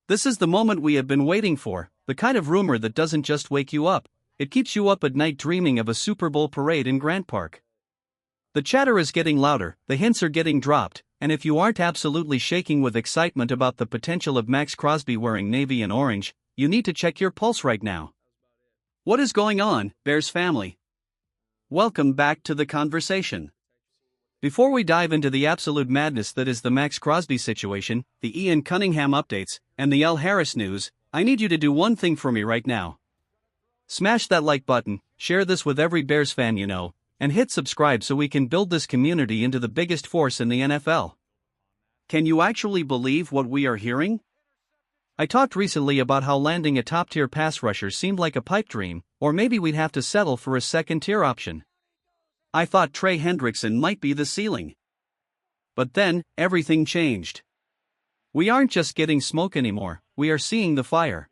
This is the moment we have been waiting for, the kind of rumor that doesn't just wake you up, it keeps you up at night dreaming of a Super Bowl parade in Grant Park. The chatter is getting louder, the hints are getting dropped, and if you aren't absolutely shaking with excitement about the potential of Max Crosby wearing navy and orange, you need to check your pulse right now. What is going on, Bears family? Welcome back to the conversation. Before we dive into the absolute madness that is the Max Crosby situation, the Ian Cunningham updates, and the Al Harris news, I need you to do one thing for me right now. Smash that like button, share this with every Bears fan you know, and hit subscribe so we can build this community into the biggest force in the NFL. Can you actually believe what we are hearing? I talked recently about how landing a top-tier pass rusher seemed like a pipe dream, or maybe we'd have to settle for a second-tier option. I thought Trey Hendrickson might be the ceiling. But then, everything changed. We aren't just getting smoke anymore, we are seeing the fire.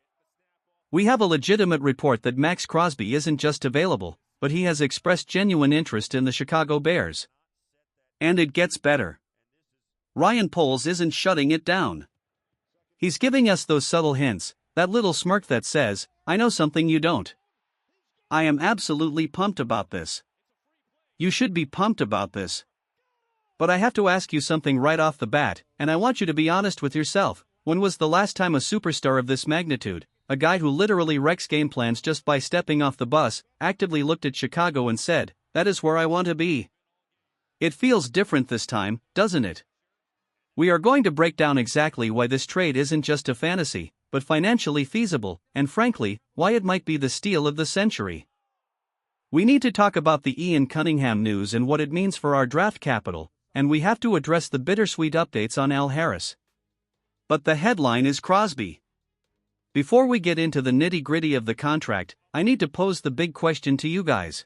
We have a legitimate report that Max Crosby isn't just available, but he has expressed genuine interest in the Chicago Bears. And it gets better. Ryan Poles isn't shutting it down. He's giving us those subtle hints, that little smirk that says, I know something you don't. I am absolutely pumped about this. You should be pumped about this. But I have to ask you something right off the bat, and I want you to be honest with yourself. When was the last time a superstar of this magnitude, a guy who literally wrecks game plans just by stepping off the bus, actively looked at Chicago and said, that is where I want to be? It feels different this time, doesn't it? We are going to break down exactly why this trade isn't just a fantasy, but financially feasible, and frankly, why it might be the steal of the century. We need to talk about the Ian Cunningham news and what it means for our draft capital, and we have to address the bittersweet updates on Al Harris. But the headline is Crosby. Before we get into the nitty-gritty of the contract, I need to pose the big question to you guys.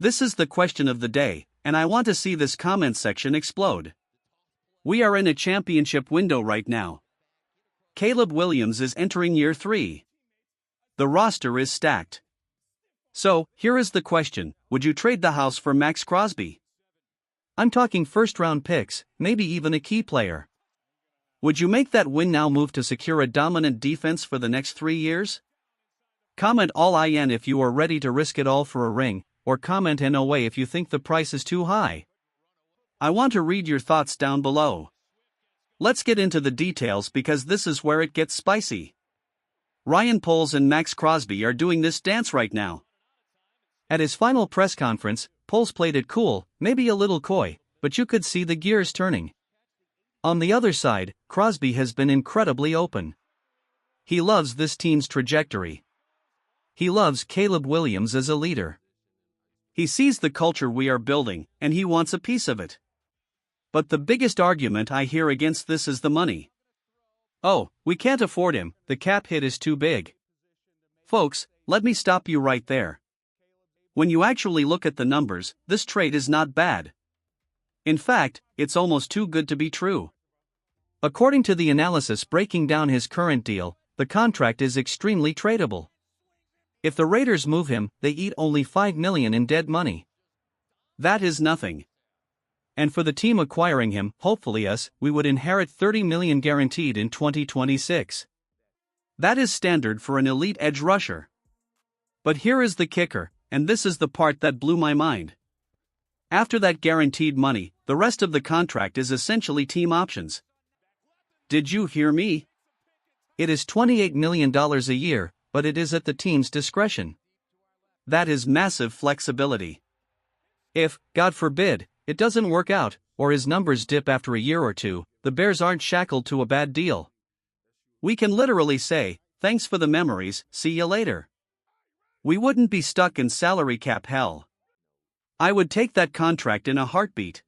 This is the question of the day, and I want to see this comment section explode. We are in a championship window right now. Caleb Williams is entering year 3. The roster is stacked. So, here is the question, would you trade the house for Max Crosby? I'm talking first-round picks, maybe even a key player. Would you make that win-now move to secure a dominant defense for the next 3 years? Comment all IN if you are ready to risk it all for a ring, or comment NOA if you think the price is too high. I want to read your thoughts down below. Let's get into the details because this is where it gets spicy. Ryan Poles and Max Crosby are doing this dance right now. At his final press conference, Poles played it cool, maybe a little coy, but you could see the gears turning. On the other side, Crosby has been incredibly open. He loves this team's trajectory. He loves Caleb Williams as a leader. He sees the culture we are building, and he wants a piece of it. But the biggest argument I hear against this is the money. Oh, we can't afford him, the cap hit is too big. Folks, let me stop you right there. When you actually look at the numbers, this trade is not bad. In fact, it's almost too good to be true. According to the analysis breaking down his current deal, the contract is extremely tradable. If the Raiders move him, they eat only $5 million in dead money. That is nothing. And for the team acquiring him, hopefully us, we would inherit $30 million guaranteed in 2026. That is standard for an elite edge rusher. But here is the kicker. And this is the part that blew my mind. After that guaranteed money, the rest of the contract is essentially team options. Did you hear me? It is $28 million a year, but it is at the team's discretion. That is massive flexibility. If, God forbid, it doesn't work out, or his numbers dip after a year or two, the Bears aren't shackled to a bad deal. We can literally say, thanks for the memories, see you later. We wouldn't be stuck in salary cap hell. I would take that contract in a heartbeat.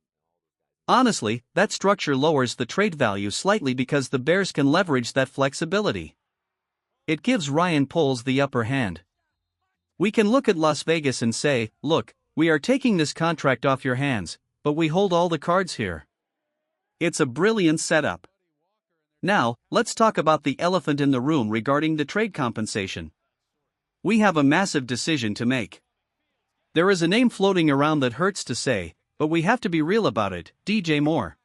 Honestly, that structure lowers the trade value slightly because the Bears can leverage that flexibility. It gives Ryan Poles the upper hand. We can look at Las Vegas and say, look, we are taking this contract off your hands, but we hold all the cards here. It's a brilliant setup. Now, let's talk about the elephant in the room regarding the trade compensation. We have a massive decision to make. There is a name floating around that hurts to say, but we have to be real about it, DJ Moore.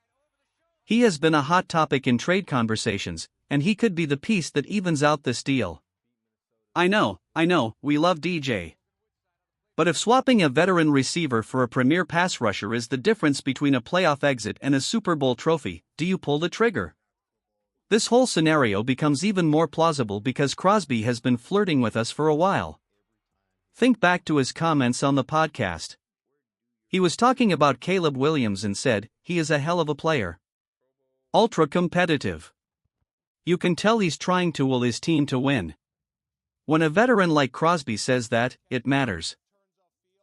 He has been a hot topic in trade conversations, and he could be the piece that evens out this deal. I know, we love DJ. But if swapping a veteran receiver for a premier pass rusher is the difference between a playoff exit and a Super Bowl trophy, do you pull the trigger? This whole scenario becomes even more plausible because Crosby has been flirting with us for a while. Think back to his comments on the podcast. He was talking about Caleb Williams and said, he is a hell of a player. Ultra competitive. You can tell he's trying to will his team to win. When a veteran like Crosby says that, it matters.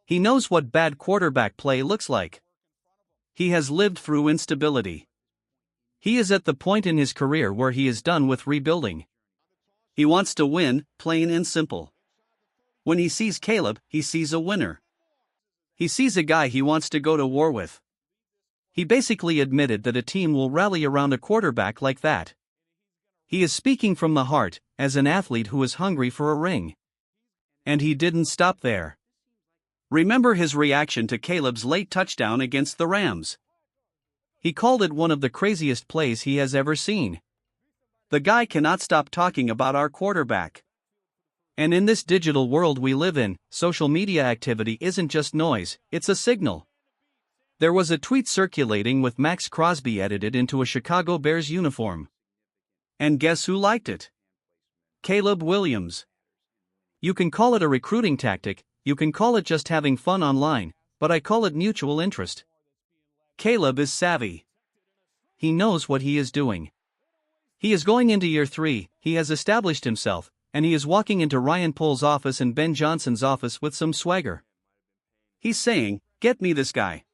He knows what bad quarterback play looks like. He has lived through instability. He is at the point in his career where he is done with rebuilding. He wants to win, plain and simple. When he sees Caleb, he sees a winner. He sees a guy he wants to go to war with. He basically admitted that a team will rally around a quarterback like that. He is speaking from the heart, as an athlete who is hungry for a ring. And he didn't stop there. Remember his reaction to Caleb's late touchdown against the Rams. He called it one of the craziest plays he has ever seen. The guy cannot stop talking about our quarterback. And in this digital world we live in, social media activity isn't just noise, it's a signal. There was a tweet circulating with Max Crosby edited into a Chicago Bears uniform. And guess who liked it? Caleb Williams. You can call it a recruiting tactic, you can call it just having fun online, but I call it mutual interest. Caleb is savvy. He knows what he is doing. He is going into year 3, he has established himself, and he is walking into Ryan Poles' office and Ben Johnson's office with some swagger. He's saying, "Get me this guy."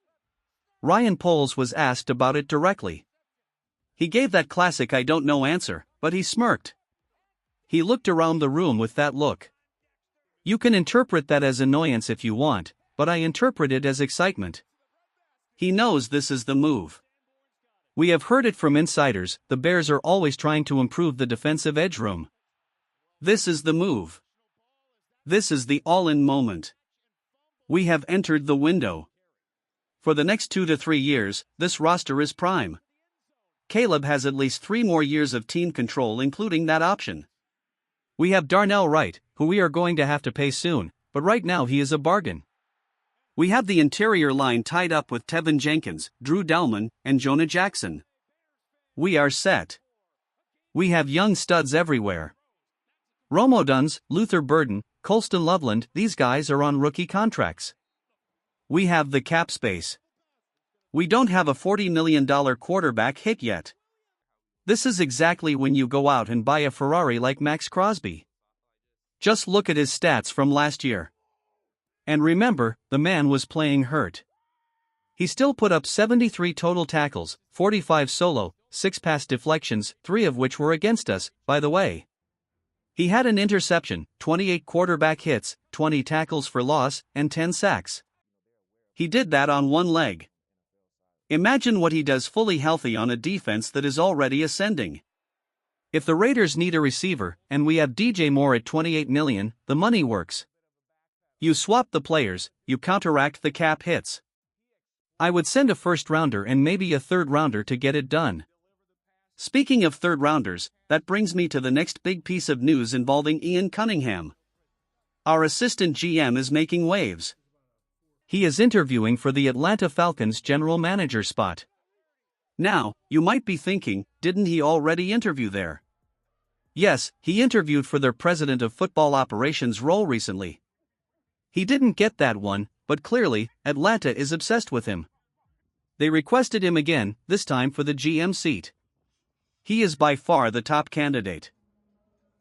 Ryan Poles was asked about it directly. He gave that classic "I don't know" answer, but he smirked. He looked around the room with that look. You can interpret that as annoyance if you want, but I interpret it as excitement. He knows this is the move. We have heard it from insiders, the Bears are always trying to improve the defensive edge room. This is the move. This is the all-in moment. We have entered the window. For the next 2 to 3 years, this roster is prime. Caleb has at least 3 more years of team control, including that option. We have Darnell Wright, who we are going to have to pay soon, but right now he is a bargain. We have the interior line tied up with Tevin Jenkins, Drew Dalman, and Jonah Jackson. We are set. We have young studs everywhere. Rome Odunze, Luther Burden, Colston Loveland, these guys are on rookie contracts. We have the cap space. We don't have a $40 million quarterback hit yet. This is exactly when you go out and buy a Ferrari like Maxx Crosby. Just look at his stats from last year. And remember, the man was playing hurt. He still put up 73 total tackles, 45 solo, 6 pass deflections, 3 of which were against us, by the way. He had an interception, 28 quarterback hits, 20 tackles for loss, and 10 sacks. He did that on one leg. Imagine what he does fully healthy on a defense that is already ascending. If the Raiders need a receiver, and we have DJ Moore at $28 million, the money works. You swap the players, you counteract the cap hits. I would send a first-rounder and maybe a third-rounder to get it done. Speaking of third-rounders, that brings me to the next big piece of news involving Ian Cunningham. Our assistant GM is making waves. He is interviewing for the Atlanta Falcons general manager spot. Now, you might be thinking, didn't he already interview there? Yes, he interviewed for their president of football operations role recently. He didn't get that one, but clearly, Atlanta is obsessed with him. They requested him again, this time for the GM seat. He is by far the top candidate.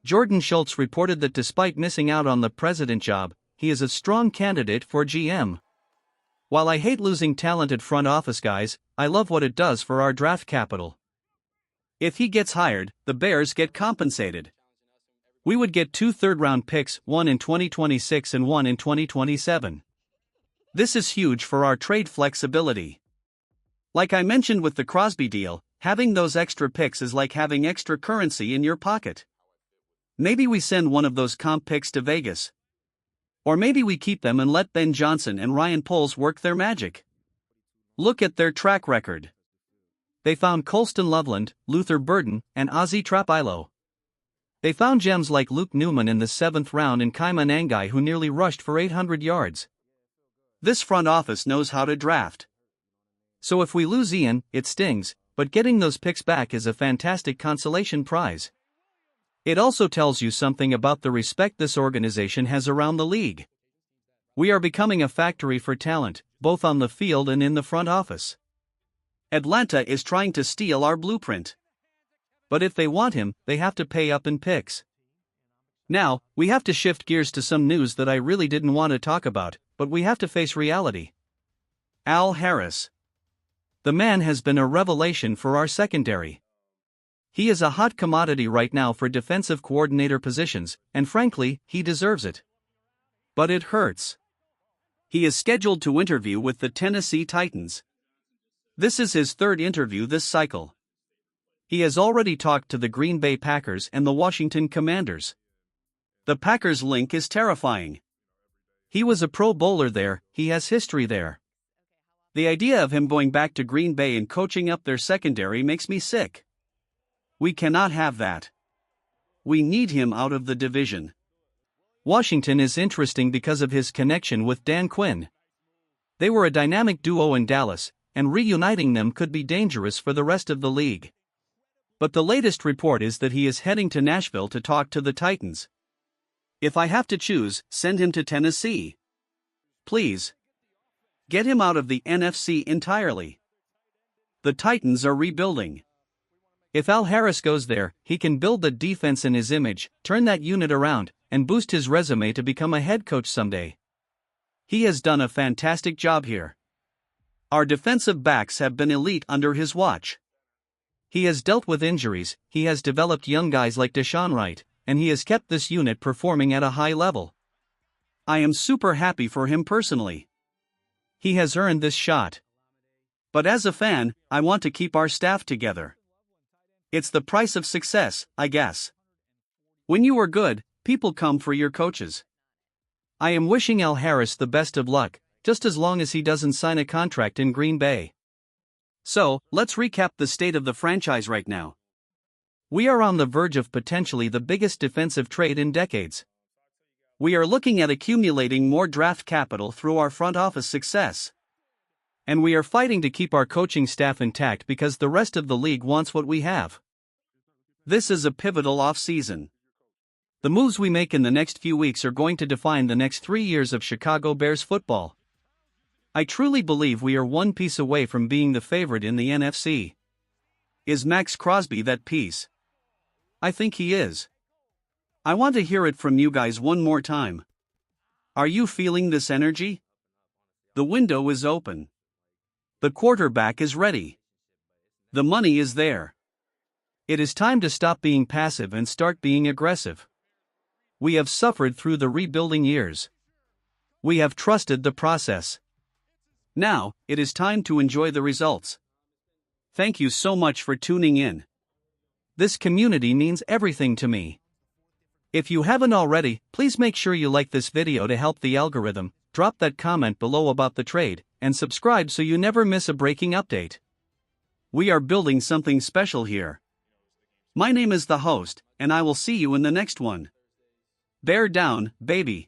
Jordan Schultz reported that despite missing out on the president job, he is a strong candidate for GM. While I hate losing talented front office guys, I love what it does for our draft capital. If he gets hired, the Bears get compensated. We would get 2 third-round picks, one in 2026 and one in 2027. This is huge for our trade flexibility. Like I mentioned with the Crosby deal, having those extra picks is like having extra currency in your pocket. Maybe we send one of those comp picks to Vegas. Or maybe we keep them and let Ben Johnson and Ryan Poles work their magic. Look at their track record. They found Colston Loveland, Luther Burden, and Ozzie Trapilo. They found gems like Luke Newman in the 7th round and Kaima Nangai, who nearly rushed for 800 yards. This front office knows how to draft. So if we lose Ian, it stings, but getting those picks back is a fantastic consolation prize. It also tells you something about the respect this organization has around the league. We are becoming a factory for talent, both on the field and in the front office. Atlanta is trying to steal our blueprint. But if they want him, they have to pay up in picks. Now, we have to shift gears to some news that I really didn't want to talk about, but we have to face reality. Al Harris. The man has been a revelation for our secondary. He is a hot commodity right now for defensive coordinator positions, and frankly, he deserves it. But it hurts. He is scheduled to interview with the Tennessee Titans. This is his 3rd interview this cycle. He has already talked to the Green Bay Packers and the Washington Commanders. The Packers link is terrifying. He was a Pro Bowler there, he has history there. The idea of him going back to Green Bay and coaching up their secondary makes me sick. We cannot have that. We need him out of the division. Washington is interesting because of his connection with Dan Quinn. They were a dynamic duo in Dallas, and reuniting them could be dangerous for the rest of the league. But the latest report is that he is heading to Nashville to talk to the Titans. If I have to choose, send him to Tennessee. Please. Get him out of the NFC entirely. The Titans are rebuilding. If Al Harris goes there, he can build the defense in his image, turn that unit around, and boost his resume to become a head coach someday. He has done a fantastic job here. Our defensive backs have been elite under his watch. He has dealt with injuries, he has developed young guys like Deshaun Wright, and he has kept this unit performing at a high level. I am super happy for him personally. He has earned this shot. But as a fan, I want to keep our staff together. It's the price of success, I guess. When you are good, people come for your coaches. I am wishing Al Harris the best of luck, just as long as he doesn't sign a contract in Green Bay. So, let's recap the state of the franchise right now. We are on the verge of potentially the biggest defensive trade in decades. We are looking at accumulating more draft capital through our front office success. And we are fighting to keep our coaching staff intact because the rest of the league wants what we have. This is a pivotal offseason. The moves we make in the next few weeks are going to define the next 3 years of Chicago Bears football. I truly believe we are one piece away from being the favorite in the NFC. Is Max Crosby that piece? I think he is. I want to hear it from you guys one more time. Are you feeling this energy? The window is open. The quarterback is ready. The money is there. It is time to stop being passive and start being aggressive. We have suffered through the rebuilding years. We have trusted the process. Now, it is time to enjoy the results. Thank you so much for tuning in. This community means everything to me. If you haven't already, please make sure you like this video to help the algorithm, drop that comment below about the trade, and subscribe so you never miss a breaking update. We are building something special here. My name is the host, and I will see you in the next one. Bear down, baby.